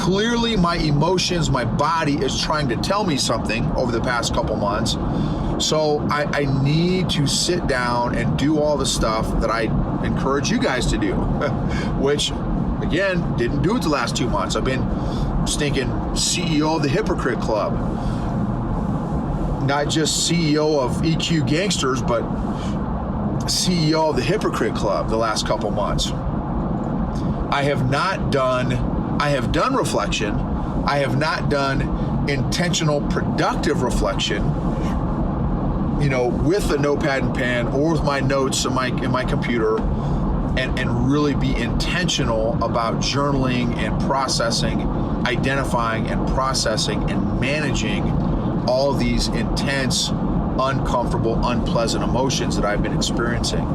clearly my emotions, my body is trying to tell me something over the past couple months. So I need to sit down and do all the stuff that I encourage you guys to do, which, again, didn't do it the last 2 months. I've been stinking CEO of the Hypocrite Club. Not just CEO of EQ Gangsters, but CEO of the Hypocrite Club the last couple months. I have done reflection. I have not done intentional, productive reflection, with a notepad and pen or with my notes in my computer, and really be intentional about journaling and processing, identifying and processing and managing all these intense, uncomfortable, unpleasant emotions that I've been experiencing.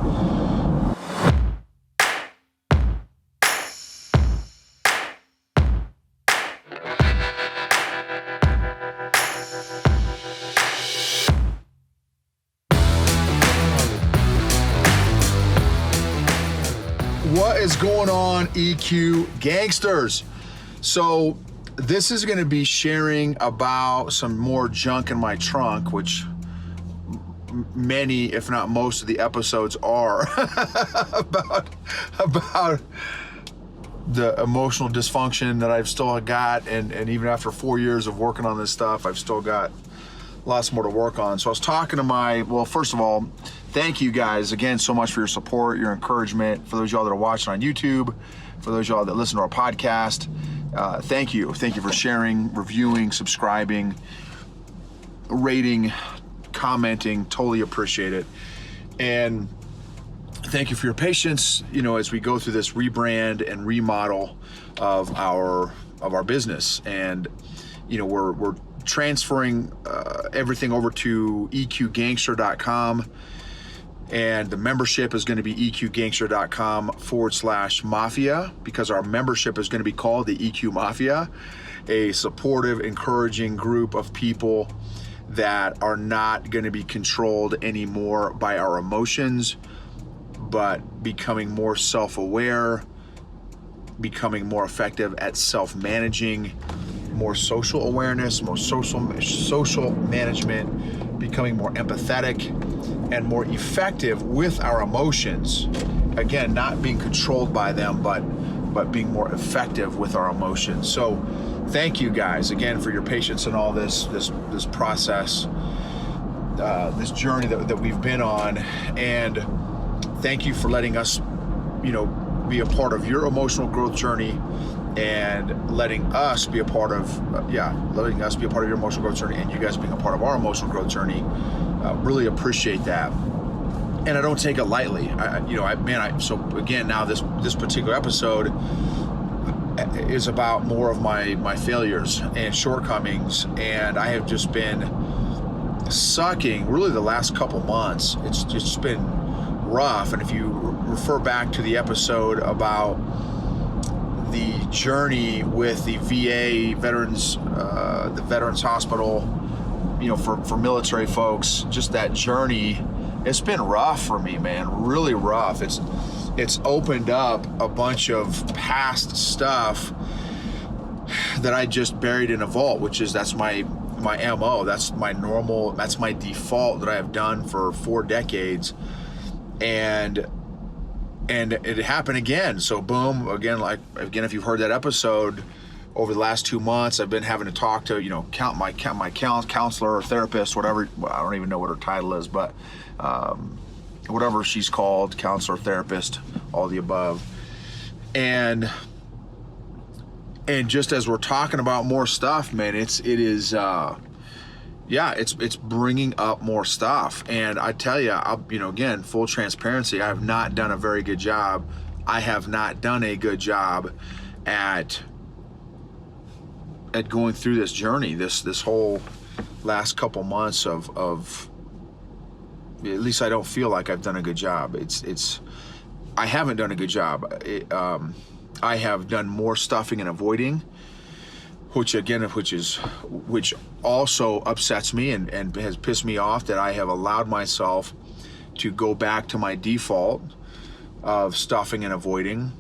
What is going on, EQ Gangsters? So this is going to be sharing about some more junk in my trunk, which many, if not most of the episodes are about the emotional dysfunction that I've still got. And even after 4 years of working on this stuff, I've still got lots more to work on. So I was talking to first of all, thank you guys again so much for your support, your encouragement. For those of y'all that are watching on YouTube, for those of y'all that listen to our podcast, thank you. Thank you for sharing, reviewing, subscribing, rating, commenting. Totally appreciate it. And thank you for your patience, as we go through this rebrand and remodel of our business. And, we're transferring everything over to eqgangster.com. And the membership is going to be eqgangster.com/mafia, because our membership is going to be called the EQ Mafia, a supportive, encouraging group of people that are not going to be controlled anymore by our emotions, but becoming more self-aware, becoming more effective at self-managing, more social awareness, more social management, becoming more empathetic and more effective with our emotions. Again, not being controlled by them, but being more effective with our emotions. So thank you guys again for your patience in all this process, this journey that we've been on. And thank you for letting us, be a part of your emotional growth journey, and letting us be a part of your emotional growth journey, and you guys being a part of our emotional growth journey. Really appreciate that, and I don't take it lightly. So again, now this particular episode is about more of my failures and shortcomings, and I have just been sucking really the last couple months. It's just been rough. And if you refer back to the episode about the journey with the VA veterans, the Veterans Hospital, for military folks, just that journey, it's been rough for me, man, really rough. It's opened up a bunch of past stuff that I just buried in a vault, that's my MO. That's my normal, that's my default that I have done for 4 decades. And it happened again. So boom, again, if you've heard that episode, over the last 2 months, I've been having to talk to, my counselor or therapist, whatever. Well, I don't even know what her title is, but whatever she's called, counselor, therapist, all the above. And just as we're talking about more stuff, man, it's bringing up more stuff. And I tell you, again, full transparency, I have not done a very good job. I have not done a good job at going through this journey, this whole last couple months of at least I don't feel like I've done a good job. I haven't done a good job. I have done more stuffing and avoiding, which also upsets me and has pissed me off, that I have allowed myself to go back to my default of stuffing and avoiding,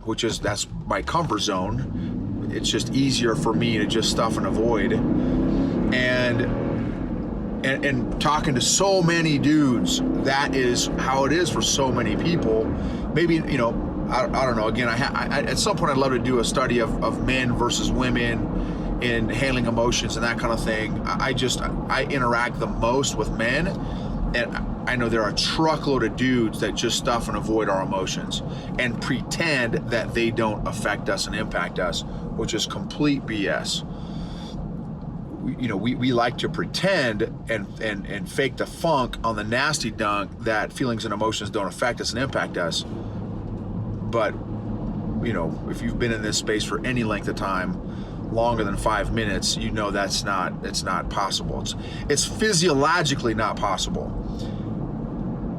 that's my comfort zone. it's just easier for me to just stuff and avoid. And talking to so many dudes, that is how it is for so many people. Maybe, you know, I don't know. Again, I at some point I'd love to do a study of men versus women in handling emotions and that kind of thing. I interact the most with men, and I know there are a truckload of dudes that just stuff and avoid our emotions and pretend that they don't affect us and impact us, which is complete BS. We like to pretend and fake the funk on the nasty dunk that feelings and emotions don't affect us and impact us. But, you know, if you've been in this space for any length of time, longer than 5 minutes, you know it's not possible. It's physiologically not possible.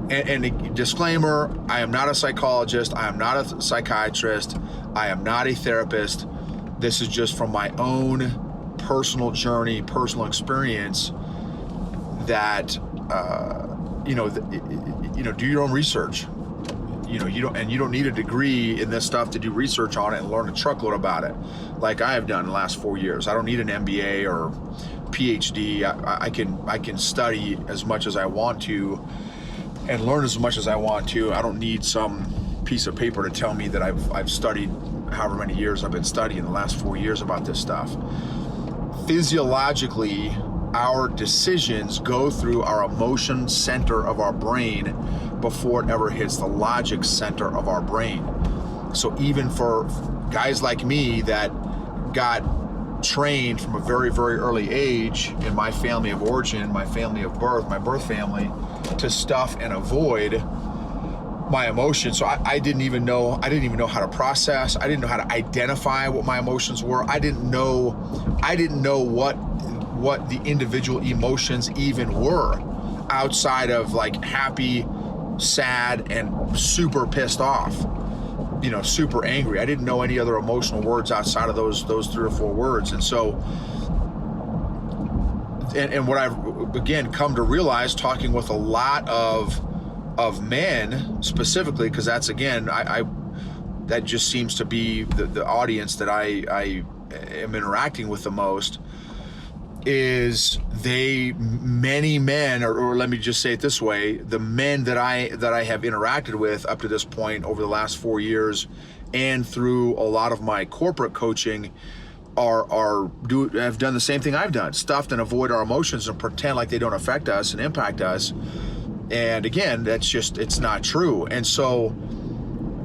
And a disclaimer, I am not a psychologist, I am not a psychiatrist, I am not a therapist. This is just from my own personal journey, personal experience, that do your own research. You don't need a degree in this stuff to do research on it and learn a truckload about it, like I have done in the last 4 years. I don't need an MBA or PhD. I can study as much as I want to and learn as much as I want to. I don't need some piece of paper to tell me that I've studied however many years I've been studying the last 4 years about this stuff. Physiologically, our decisions go through our emotion center of our brain before it ever hits the logic center of our brain. So even for guys like me that got trained from a very, very early age in my family of origin, my family of birth, my birth family, to stuff and avoid my emotions. So I didn't even know how to process. I didn't know how to identify what my emotions were. I didn't know what the individual emotions even were, outside of like happy, sad, and super pissed off, super angry. I didn't know any other emotional words outside of those 3 or 4 words. And so, and what I've again come to realize, talking with a lot of men specifically, because that's, again, that just seems to be the audience that I am interacting with the most, is many men, or let me just say it this way, the men that I have interacted with up to this point over the last 4 years and through a lot of my corporate coaching have done the same thing I've done, stuffed and avoid our emotions and pretend like they don't affect us and impact us. And again, it's not true. And so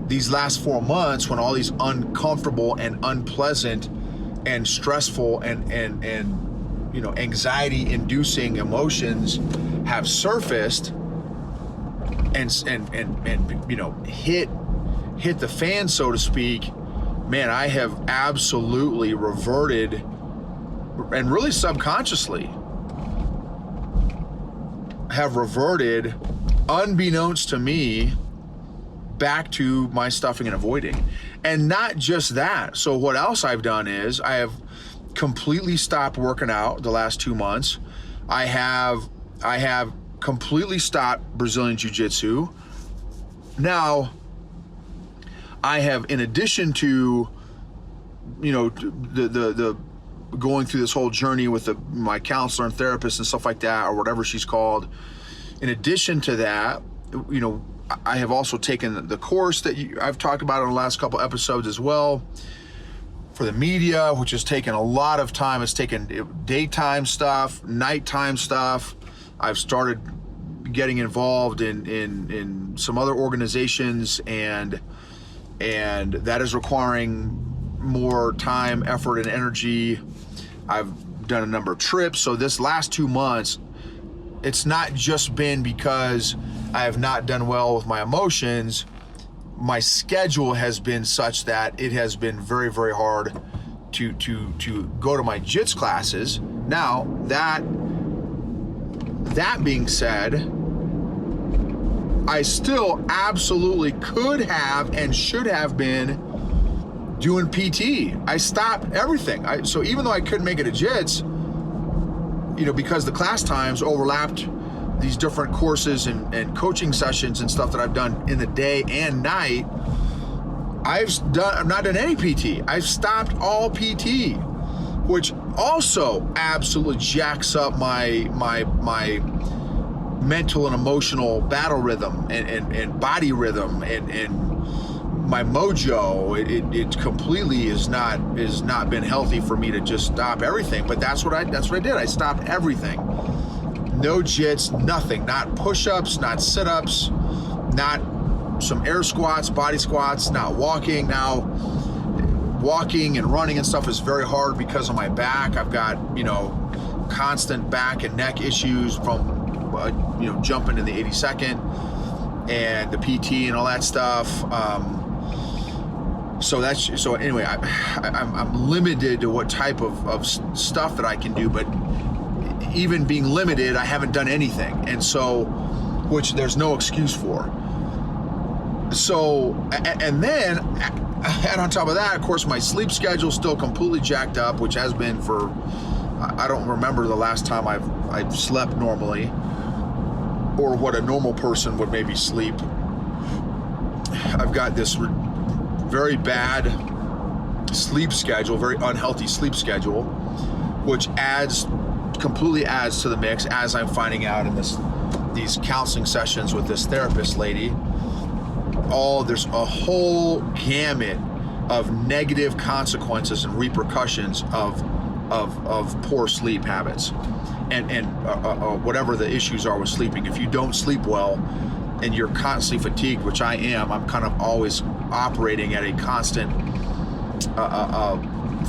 these last 4 months, when all these uncomfortable and unpleasant and stressful and anxiety-inducing emotions have surfaced and hit the fan, so to speak, man, I have absolutely reverted, and really subconsciously have reverted, unbeknownst to me, back to my stuffing and avoiding. And not just that. So what else I've done is I have completely stopped working out the last 2 months. I have completely stopped Brazilian Jiu-Jitsu. Now, I have, in addition to, the going through this whole journey with my counselor and therapist and stuff like that, or whatever she's called, in addition to that, I have also taken the course that I've talked about in the last couple episodes as well, for the media, which has taken a lot of time. It's taken daytime stuff, nighttime stuff. I've started getting involved in some other organizations, and that is requiring more time, effort, and energy. I've done a number of trips. So this last 2 months, it's not just been because I have not done well with my emotions. My schedule has been such that it has been very, very hard to go to my jits classes. Now, that being said, I still absolutely could have and should have been doing PT. I stopped everything. So even though I couldn't make it to jits, because the class times overlapped these different courses and coaching sessions and stuff that I've done in the day and night, I've not done any PT. I've stopped all PT, which also absolutely jacks up my mental and emotional battle rhythm and body rhythm and my mojo. It completely is not been healthy for me to just stop everything. But that's what I did. I stopped everything. No jits, nothing. Not push-ups, not sit-ups, not some air squats, body squats, not walking. Now, walking and running and stuff is very hard because of my back. I've got, constant back and neck issues from, jumping in the 82nd and the PT and all that stuff. So anyway, I'm limited to what type of stuff that I can do, but even being limited, I haven't done anything. And so, which there's no excuse for. So, and then, and on top of that, of course, my sleep schedule's still completely jacked up, which has been for, I don't remember the last time I've slept normally, or what a normal person would maybe sleep. I've got this very bad sleep schedule, very unhealthy sleep schedule, which completely adds to the mix, as I'm finding out in these counseling sessions with this therapist lady. There's a whole gamut of negative consequences and repercussions of poor sleep habits and whatever the issues are with sleeping. If you don't sleep well and you're constantly fatigued, which I am, I'm kind of always operating at a constant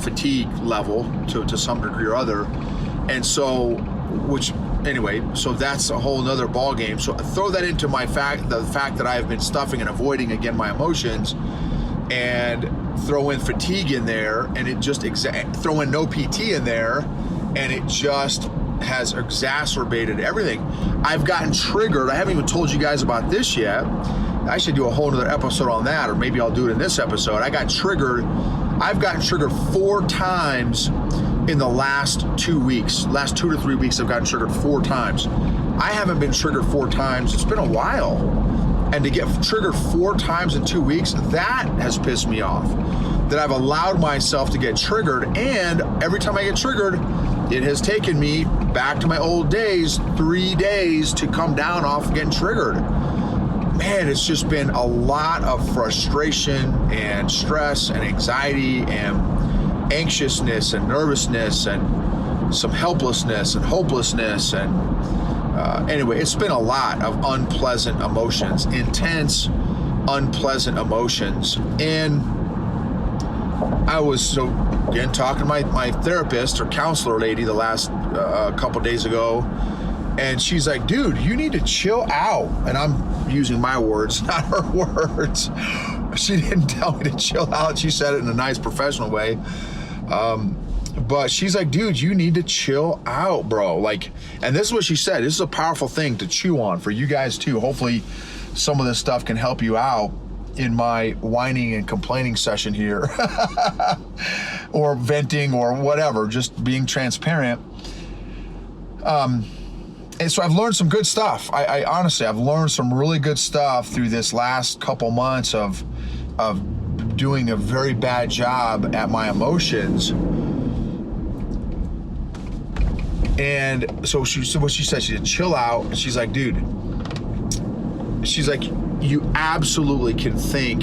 fatigue level to some degree or other. And so, so that's a whole nother ball game. So throw that into the fact that I have been stuffing and avoiding, again, my emotions, and throw in fatigue in there, and it just throw in no PT in there, and it just has exacerbated everything. I've gotten triggered. I haven't even told you guys about this yet. I should do a whole nother episode on that, or maybe I'll do it in this episode. I've gotten triggered 4 times in the last 2 weeks. Last 2 to 3 weeks, I've gotten triggered 4 times. I haven't been triggered 4 times. It's been a while. And to get triggered 4 times in 2 weeks, that has pissed me off. That I've allowed myself to get triggered, and every time I get triggered, it has taken me back to my old days, 3 days to come down off getting triggered. Man, it's just been a lot of frustration and stress and anxiety and anxiousness and nervousness and some helplessness and hopelessness. And anyway, it's been a lot of unpleasant emotions, intense, unpleasant emotions. And I was again talking to my therapist or counselor lady the last couple days ago, and she's like, dude, you need to chill out. And I'm using my words, not her words. She didn't tell me to chill out. She said it in a nice professional way. But she's like, dude, you need to chill out, bro. And this is what she said. This is a powerful thing to chew on for you guys too. Hopefully some of this stuff can help you out in my whining and complaining session here, or venting or whatever, just being transparent. And so I've learned some good stuff. I honestly, I've learned some really good stuff through this last couple months of doing a very bad job at my emotions. And so what she said, she said, chill out. She's like, dude, she's like, you absolutely can think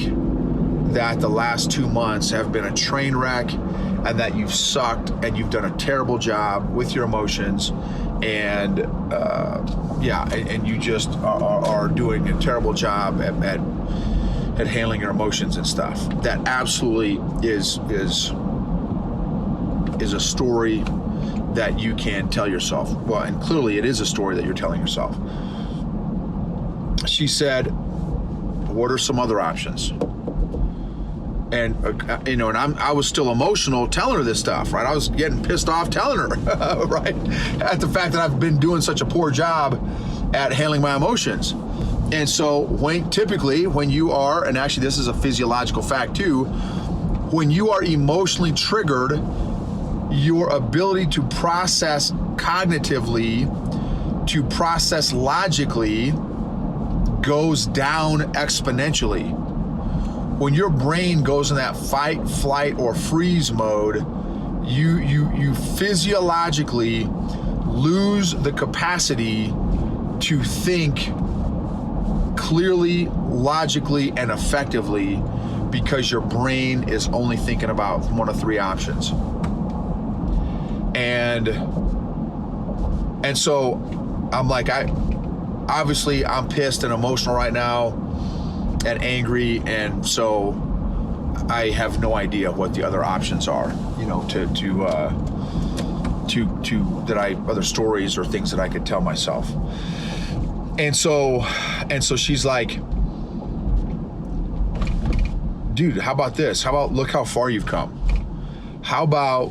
that the last 2 months have been a train wreck and that you've sucked and you've done a terrible job with your emotions. And and you just are doing a terrible job at handling your emotions and stuff. That absolutely is a story that you can tell yourself. Well, and clearly it is a story that you're telling yourself. She said, what are some other options? And and I was still emotional telling her this stuff, right? I was getting pissed off telling her, right, at the fact that I've been doing such a poor job at handling my emotions. And so typically when you are, and actually this is a physiological fact too, when you are emotionally triggered, your ability to process cognitively, to process logically, goes down exponentially. when your brain goes in that fight, flight, or freeze mode, you physiologically lose the capacity to think clearly, logically, and effectively, because your brain is only thinking about one of three options. And so I'm like, obviously I'm pissed and emotional right now and angry, and so I have no idea what the other options are, other stories or things that I could tell myself. And so she's like, dude, how about this? How about look how far you've come? How about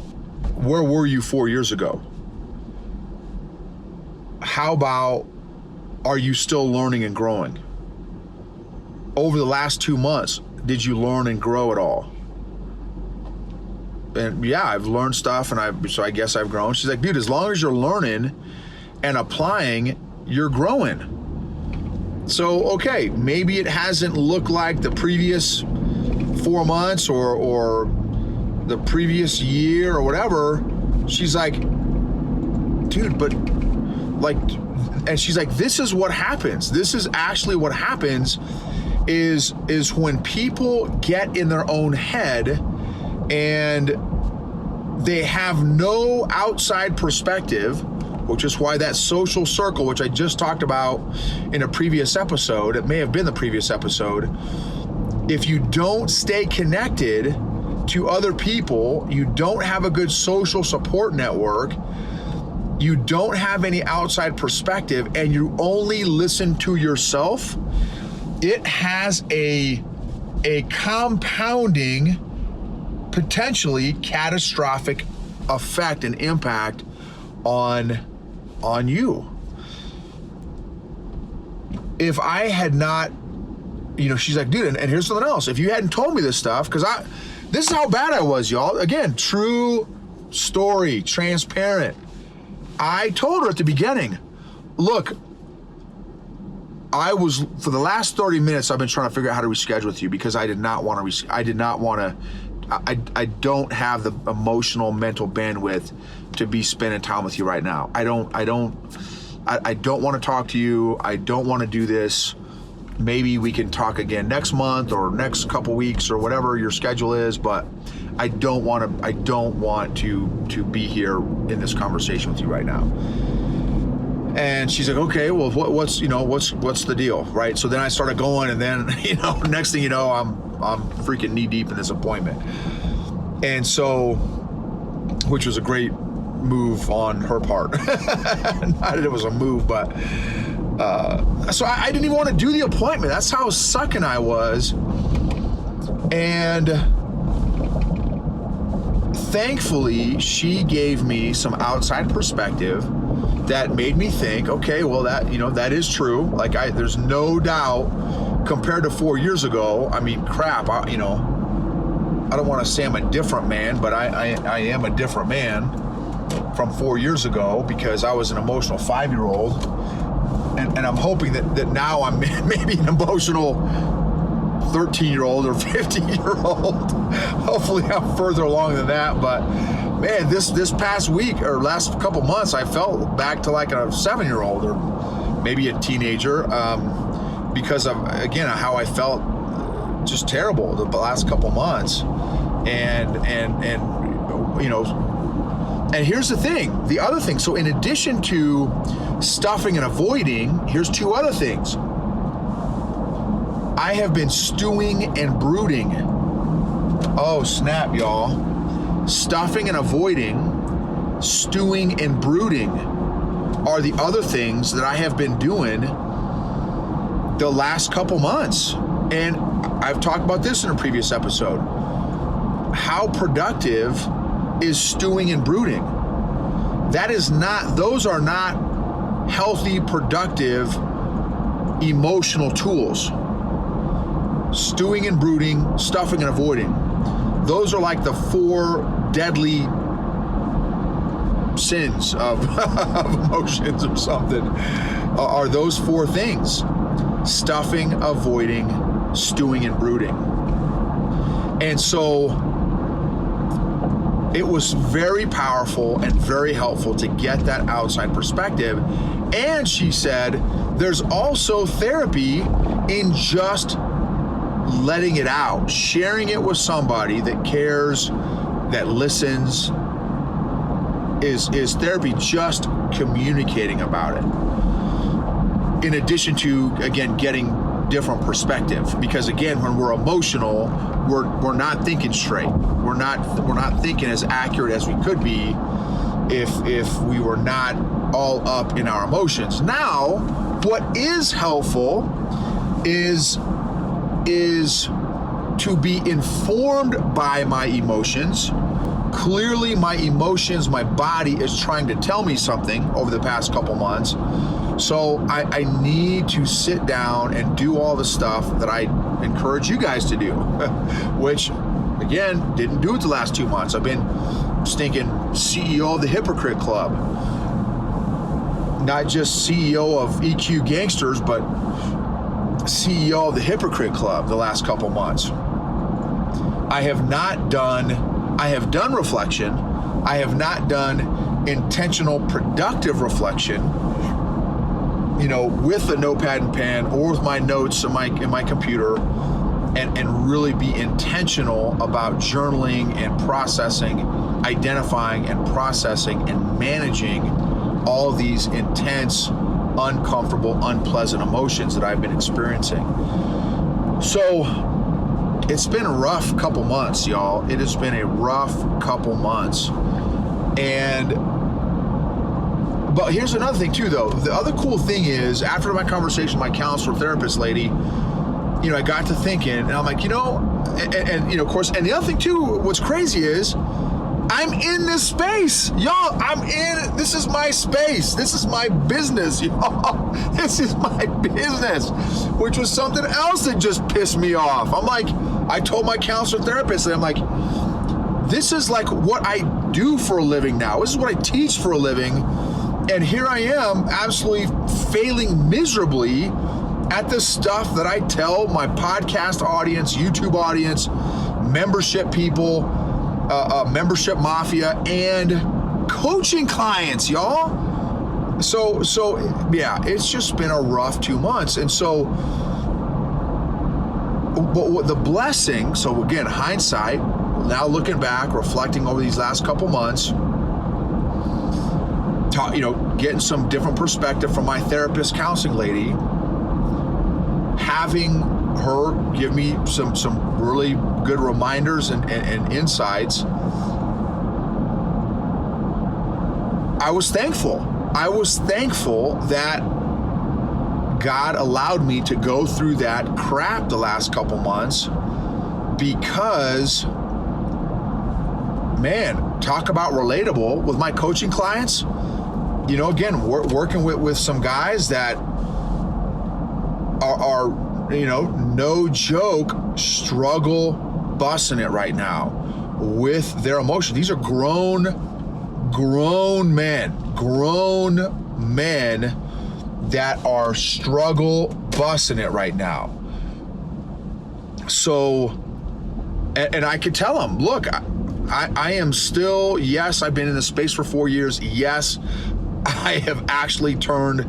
where were you 4 years ago? How about are you still learning and growing? Over the last 2 months, did you learn and grow at all? And yeah, I've learned stuff, and so I guess I've grown. She's like, dude, as long as you're learning and applying, you're growing. So, okay, maybe it hasn't looked like the previous 4 months or the previous year or whatever. She's like, dude, but like, and she's like, this is what happens. This is actually what happens is when people get in their own head and they have no outside perspective, which is why that social circle, which I just talked about in a previous episode, it may have been the previous episode, if you don't stay connected to other people, you don't have a good social support network, you don't have any outside perspective, and you only listen to yourself, it has a compounding, potentially catastrophic effect and impact on you. If I had not, she's like, dude, and here's something else. If you hadn't told me this stuff, because this is how bad I was, y'all. Again, true story, transparent. I told her at the beginning, look, for the last 30 minutes, I've been trying to figure out how to reschedule with you because I don't have the emotional, mental bandwidth to be spending time with you right now. I don't want to talk to you. I don't want to do this. Maybe we can talk again next month or next couple weeks or whatever your schedule is, but I don't want to be here in this conversation with you right now. And she's like, okay, well, what's the deal, right? So then I started going, and then, next thing you know, I'm freaking knee deep in this appointment. And so, which was a great move on her part. Not that it was a move, but so I didn't even want to do the appointment. That's how sucking I was. And thankfully, she gave me some outside perspective that made me think, okay, well, that is true. Like, there's no doubt compared to 4 years ago. I mean, crap, I don't want to say I'm a different man, but I am a different man from 4 years ago because I was an emotional 5-year-old. And I'm hoping that now I'm maybe an emotional 13-year-old or 15-year-old. Hopefully I'm further along than that, but man, this past week or last couple months, I felt back to like a 7-year-old or maybe a teenager because of, again, how I felt just terrible the last couple months. And here's the thing, the other thing. So in addition to stuffing and avoiding, here's two other things. I have been stewing and brooding. Oh, snap, y'all. Stuffing and avoiding, stewing and brooding are the other things that I have been doing the last couple months. And I've talked about this in a previous episode. How productive is stewing and brooding? Those are not healthy, productive, emotional tools. Stewing and brooding, stuffing and avoiding. Those are like the 4 deadly sins of emotions or something. Are those 4 things: stuffing, avoiding, stewing, and brooding. And so it was very powerful and very helpful to get that outside perspective. And she said, there's also therapy in just letting it out, sharing it with somebody that cares, that listens, is therapy, just communicating about it. In addition to, again, getting different perspective, because again, when we're emotional, we're not thinking straight. We're not thinking as accurate as we could be if we were not all up in our emotions. Now, what is helpful is to be informed by my emotions. Clearly, my emotions, my body is trying to tell me something over the past couple months. So I need to sit down and do all the stuff that I encourage you guys to do, which, again, didn't do it the last 2 months. I've been stinking CEO of the Hypocrite Club. Not just CEO of EQ Gangsters, but CEO of the Hypocrite Club the last couple months. I have done reflection. I have not done intentional, productive reflection, with a notepad and pen or with my notes in my computer, and really be intentional about journaling and processing, identifying and processing and managing all these intense, uncomfortable, unpleasant emotions that I've been experiencing. So it's been a rough couple months, y'all. It has been a rough couple months. But here's another thing too, though. The other cool thing is, after my conversation with my counselor therapist lady, I got to thinking, and I'm like, of course, and the other thing too, what's crazy is, I'm in this space, y'all. This is my space. This is my business, y'all. This is my business, which was something else that just pissed me off. I'm like, I told my counselor therapist, and I'm like, this is like what I do for a living now. This is what I teach for a living. And here I am absolutely failing miserably at the stuff that I tell my podcast audience, YouTube audience, membership people, membership mafia, and coaching clients, y'all. So yeah, it's just been a rough 2 months. And so, but what the blessing, so again, hindsight, now looking back, reflecting over these last couple months, getting some different perspective from my therapist counseling lady, having her give me some really good reminders and insights. I was thankful. I was thankful that God allowed me to go through that crap the last couple months, because, man, talk about relatable with my coaching clients. Again, working with some guys that are no joke, struggle busting it right now with their emotions. These are grown men that are struggle busting it right now. So, and I could tell them, look, I am still, yes, I've been in this space for 4 years. Yes, I have actually turned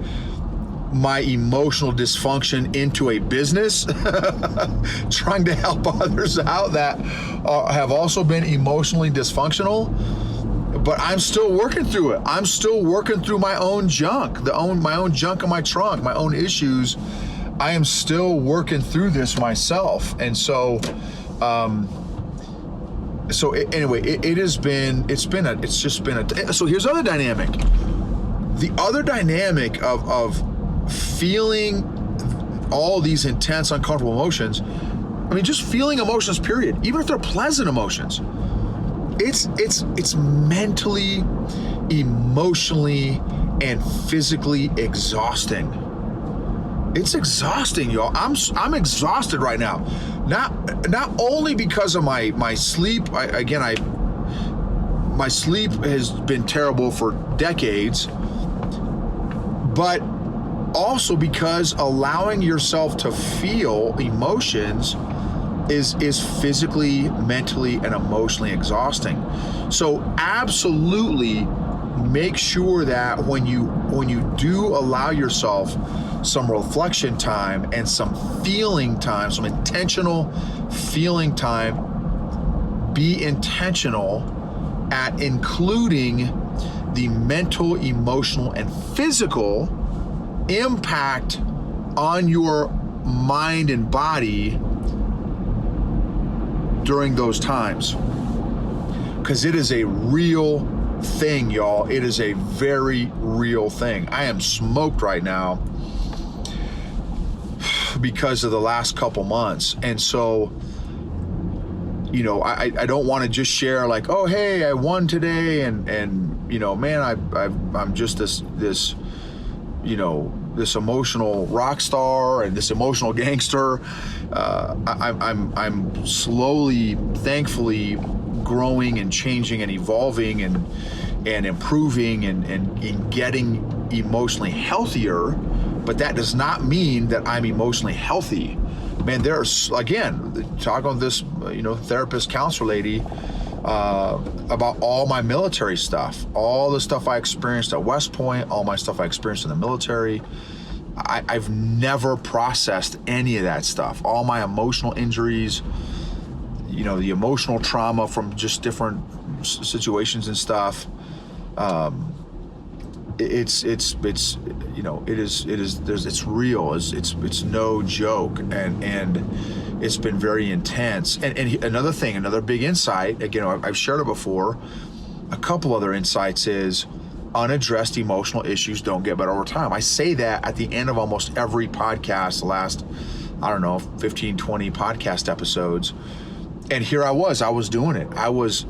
my emotional dysfunction into a business, trying to help others out that have also been emotionally dysfunctional. But I'm still working through it. I'm still working through my own junk, my own junk in my trunk, my own issues. I am still working through this myself. And so, anyway, it's just been so here's the other dynamic. The other dynamic of feeling all these intense, uncomfortable emotions, just feeling emotions, period, even if they're pleasant emotions, it's mentally, emotionally, and physically exhausting. It's exhausting, y'all. I'm exhausted right now. Not only because of my sleep. My sleep has been terrible for decades, but also because allowing yourself to feel emotions is physically, mentally, and emotionally exhausting. So absolutely make sure that when you do allow yourself some reflection time and some feeling time, some intentional feeling time, be intentional at including the mental, emotional, and physical impact on your mind and body during those times. Because it is a real thing, y'all. It is a very real thing. I am smoked right now because of the last couple months. And so, you know, I don't want to just share like, oh, hey, I won today, and you know, man, I'm just this you know, this emotional rock star and this emotional gangster. I'm slowly, thankfully, growing and changing and evolving and improving and getting emotionally healthier. But that does not mean that I'm emotionally healthy. Man, there's, again, talking with this, you know, therapist, counselor lady about all my military stuff, all the stuff I experienced at West Point, all my stuff I experienced in the military. I've never processed any of that stuff. All my emotional injuries, you know, the emotional trauma from just different situations and stuff. It's you know, it's real. It's no joke, and it's been very intense. And another big insight, again, I've shared it before. A couple other insights is unaddressed emotional issues don't get better over time. I say that at the end of almost every podcast, the last, I don't know, 15, 20 podcast episodes. And here I was doing it. I was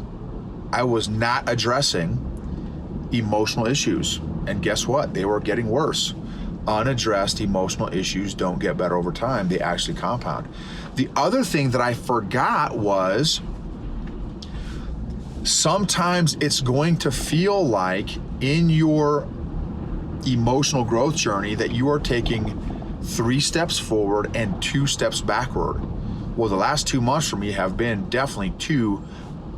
not addressing emotional issues. And guess what? They were getting worse. Unaddressed emotional issues don't get better over time. They actually compound. The other thing that I forgot was sometimes it's going to feel like in your emotional growth journey that you are taking 3 steps forward and 2 steps backward. Well, the last 2 months for me have been definitely 2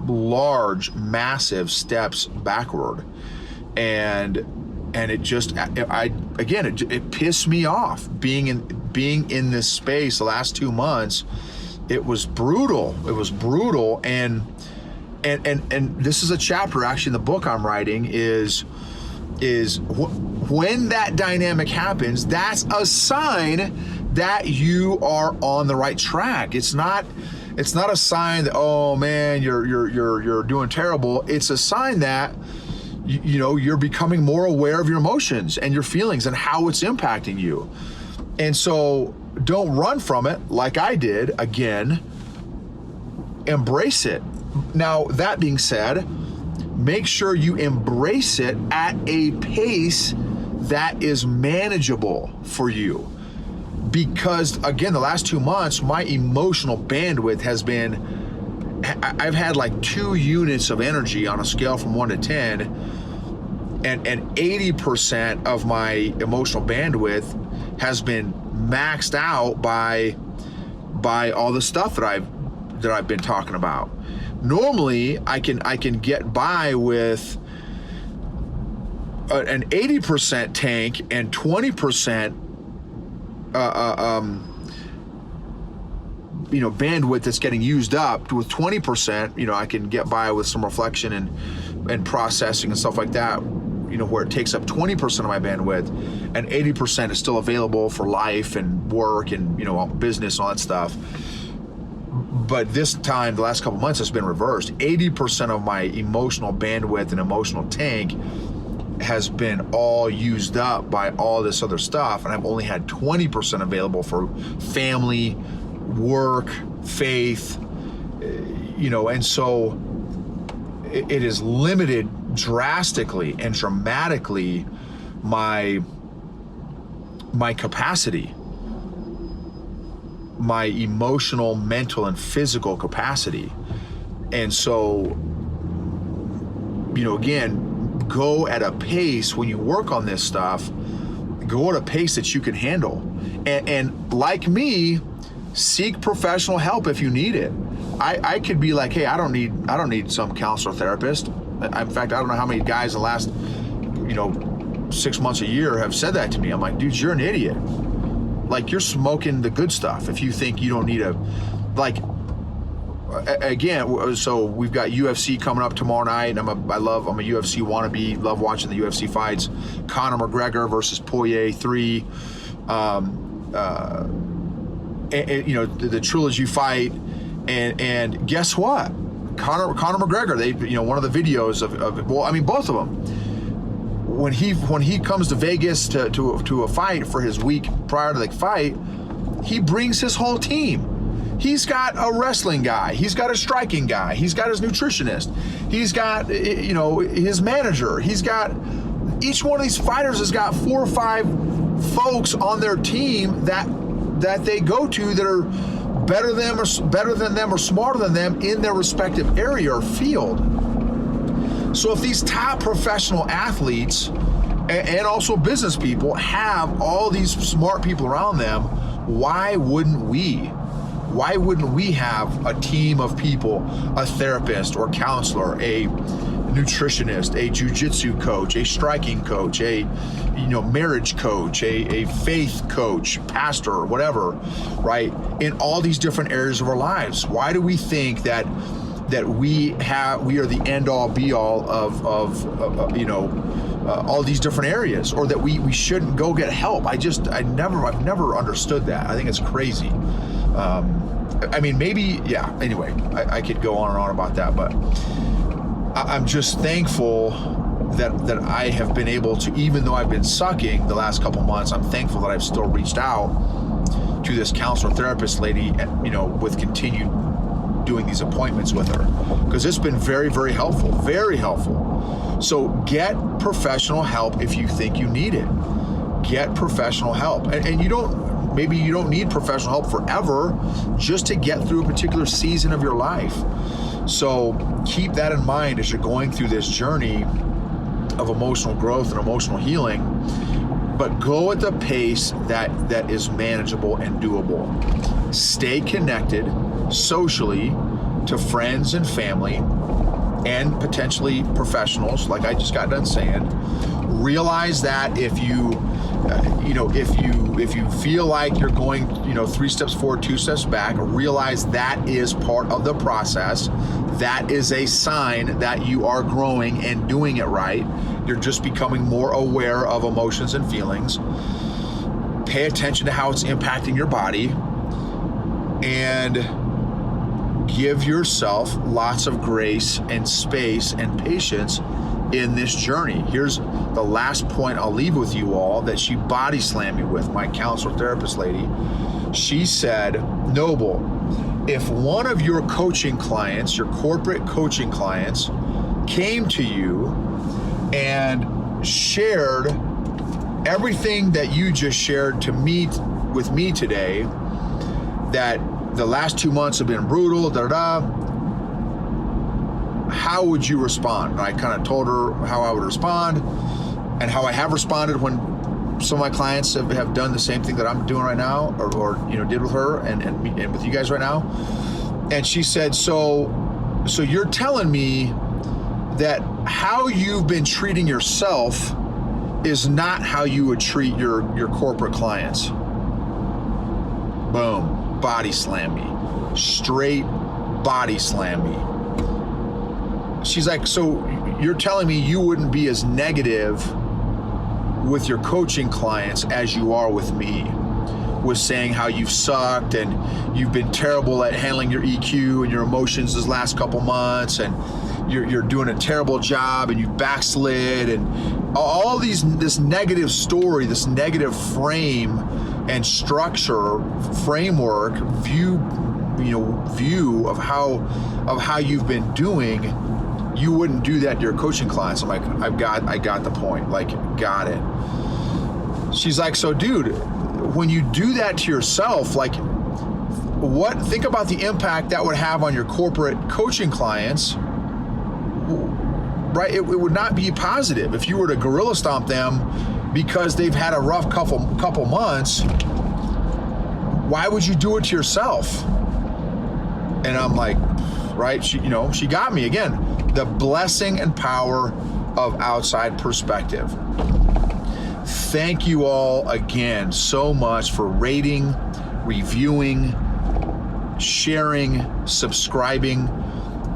large, massive steps backward. And it just, it pissed me off being in this space the last 2 months. It was brutal. And this is a chapter actually in the book I'm writing is when that dynamic happens, that's a sign that you are on the right track. It's not a sign that, oh man, you're doing terrible. It's a sign that you know, you're becoming more aware of your emotions and your feelings and how it's impacting you. And so don't run from it like I did. Again, embrace it. Now, that being said, make sure you embrace it at a pace that is manageable for you. Because again, the last 2 months, my emotional bandwidth has been, I've had like 2 units of energy on a scale from 1 to 10, and 80% of my emotional bandwidth has been maxed out by all the stuff that I've been talking about. Normally, I can get by with an 80% tank and 20% you know, bandwidth that's getting used up. With 20%, you know, I can get by with some reflection and processing and stuff like that, you know, where it takes up 20% of my bandwidth, and 80% is still available for life and work and, you know, business and all that stuff. But this time, the last couple months, it's been reversed. 80% of my emotional bandwidth and emotional tank has been all used up by all this other stuff, and I've only had 20% available for family, work, faith, you know, and so it has limited drastically and dramatically my capacity, my emotional, mental, and physical capacity. And so, you know, again, go at a pace when you work on this stuff, go at a pace that you can handle. And like me, seek professional help if you need it. I could be like, hey, I don't need some counselor therapist. In fact, I don't know how many guys in the last 6 months, a year have said that to me. I'm like, dude, you're an idiot. Like, you're smoking the good stuff if you think you don't need again, so we've got UFC coming up tomorrow night, and I'm a UFC wannabe, love watching the UFC fights. Conor McGregor versus Poirier 3. The trilogy fight, and guess what? Conor McGregor, one of the videos of both of them. When he comes to Vegas to a fight for his week prior to the fight, he brings his whole team. He's got a wrestling guy, he's got a striking guy, he's got his nutritionist, he's got his manager, he's got, each one of these fighters has got 4 or 5 folks on their team that they go to that are better than them or smarter than them in their respective area or field. So if these top professional athletes and also business people have all these smart people around them, why wouldn't we? Why wouldn't we have a team of people, a therapist or counselor, a nutritionist, a jiu-jitsu coach, a striking coach, a marriage coach, a faith coach, pastor, whatever, right? In all these different areas of our lives. Why do we think that we are the end all be all of all these different areas, or that we shouldn't go get help? I've never understood that. I think it's crazy. Anyway, I could go on and on about that, but I'm just thankful that I have been able to, even though I've been sucking the last couple months, I'm thankful that I've still reached out to this counselor therapist lady, with continued doing these appointments with her, because it's been very, very helpful, very helpful. So get professional help if you think you need it. Get professional help, and maybe you don't need professional help forever, just to get through a particular season of your life. So keep that in mind as you're going through this journey of emotional growth and emotional healing, but go at the pace that is manageable and doable. Stay connected socially to friends and family and potentially professionals, like I just got done saying. Realize that if you feel like you're going 3 steps forward, 2 steps back, realize that is part of the process. That is a sign that you are growing and doing it right. You're just becoming more aware of emotions and feelings. Pay attention to how it's impacting your body, and give yourself lots of grace and space and patience in this journey. Here's the last point I'll leave with you all that she body slammed me with, my counselor therapist lady. She said, Noble, if one of your coaching clients, your corporate coaching clients, came to you and shared everything that you just shared to me with me today, that the last 2 months have been brutal, how would you respond? And I kind of told her how I would respond and how I have responded when some of my clients have done the same thing that I'm doing right now, or did with her and with you guys right now. And she said, so you're telling me that how you've been treating yourself is not how you would treat your corporate clients. Boom. Body slam me. Straight body slam me. She's like, so you're telling me you wouldn't be as negative with your coaching clients as you are with me, with saying how you've sucked and you've been terrible at handling your EQ and your emotions this last couple months, and you're doing a terrible job and you backslid, and all this negative story, this negative frame and structure, framework, view of how you've been doing. You wouldn't do that to your coaching clients. I'm like, I got the point. Like, got it. She's like, so dude, when you do that to yourself, like, think about the impact that would have on your corporate coaching clients, right? It would not be positive if you were to gorilla stomp them because they've had a rough couple months. Why would you do it to yourself? And I'm like, right? She got me again. The blessing and power of outside perspective. Thank you all again so much for rating, reviewing, sharing, subscribing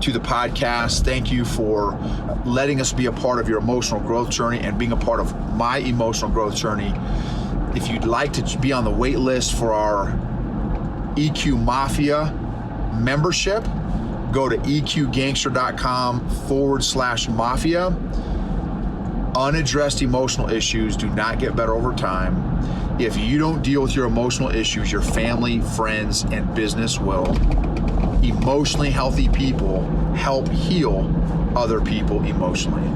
to the podcast. Thank you for letting us be a part of your emotional growth journey and being a part of my emotional growth journey. If you'd like to be on the wait list for our EQ Mafia membership, go to eqgangster.com/mafia. Unaddressed emotional issues do not get better over time. If you don't deal with your emotional issues, your family, friends, and business will. Emotionally healthy people help heal other people emotionally.